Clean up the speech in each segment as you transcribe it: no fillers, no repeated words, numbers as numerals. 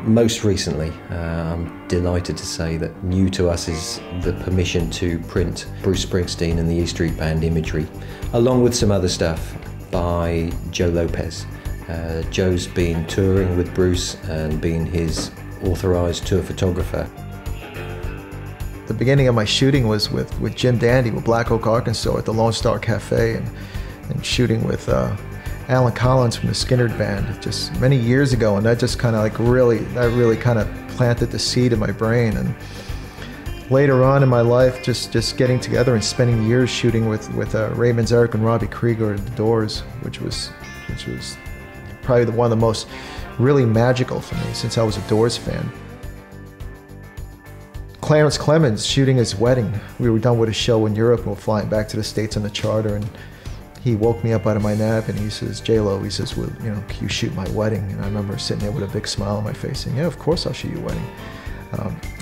Most recently, I'm delighted to say that new to us is the permission to print Bruce Springsteen and the E Street Band imagery, along with some other stuff by Jo Lopez. Joe's been touring with Bruce and been his authorised tour photographer. The beginning of my shooting was with Jim Dandy with Black Oak, Arkansas at the Lone Star Cafe, and shooting with Alan Collins from the Skinnerd Band just many years ago, and that just kind of like really kind of planted the seed in my brain. And later on in my life, just getting together and spending years shooting with Ray Manzarek and Robbie Krieger at the Doors, which was probably one of the most really magical for me since I was a Doors fan. Clarence Clemens shooting his wedding. We were done with a show in Europe and we're flying back to the States on the charter, and he woke me up out of my nap and he says, "J-Lo," he says, "Well, you know, can you shoot my wedding?" And I remember sitting there with a big smile on my face saying, "Yeah, of course I'll shoot your wedding."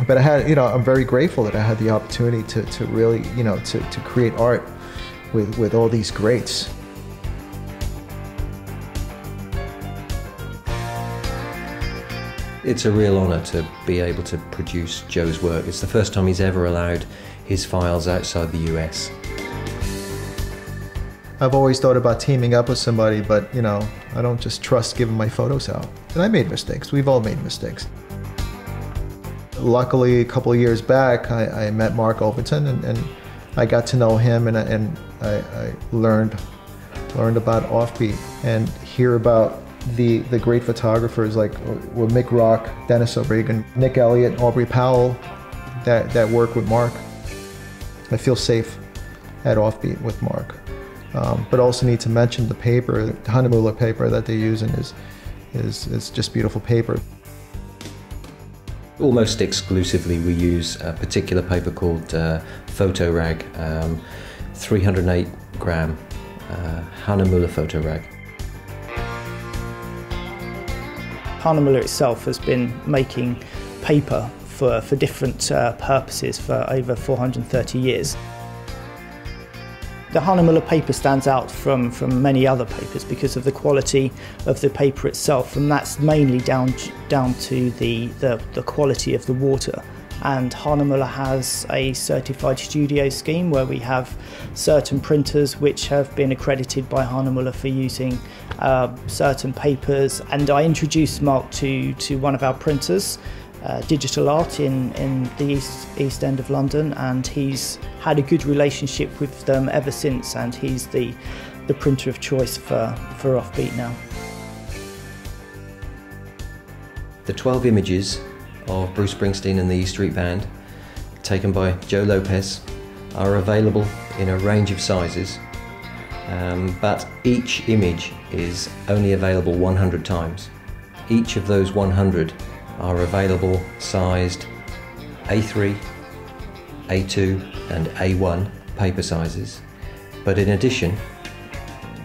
But I had, I'm very grateful that I had the opportunity to really, to create art with all these greats. It's a real honour to be able to produce Joe's work. It's the first time he's ever allowed his files outside the US. I've always thought about teaming up with somebody, but I don't just trust giving my photos out. And I made mistakes. We've all made mistakes. Luckily, a couple of years back, I met Mark Overton, and I got to know him, and I learned about Offbeat and hear about the great photographers like Mick Rock, Dennis O'Regan, Nick Elliott, Aubrey Powell that work with Mark. I feel safe at Offbeat with Mark. But also need to mention the paper, the HahneMuhle paper that they're using is just beautiful paper. Almost exclusively we use a particular paper called Photo Rag, 308 gram HahneMuhle Photo Rag. HahneMuhle itself has been making paper for different purposes for over 430 years. The HahneMuhle paper stands out from many other papers because of the quality of the paper itself, and that's mainly down to the quality of the water. And HahneMuhle has a certified studio scheme where we have certain printers which have been accredited by HahneMuhle for using certain papers. And I introduced Mark to one of our printers, Digital Arte in the East End of London, and he's had a good relationship with them ever since, and he's the printer of choice for Offbeat now. The 12 images of Bruce Springsteen and the E Street Band, taken by Jo Lopez, are available in a range of sizes, but each image is only available 100 times. Each of those 100 are available sized A3, A2 and A1 paper sizes, but in addition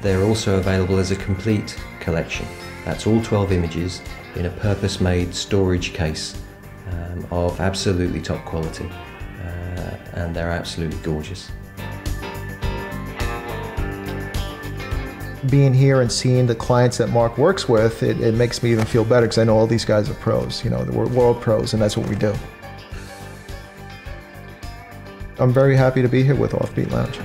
they're also available as a complete collection. That's all 12 images in a purpose-made storage case of absolutely top quality, and they're absolutely gorgeous. Being here and seeing the clients that Mark works with, it makes me even feel better because I know all these guys are pros, we're world pros, and that's what we do. I'm very happy to be here with Offbeat Lounge.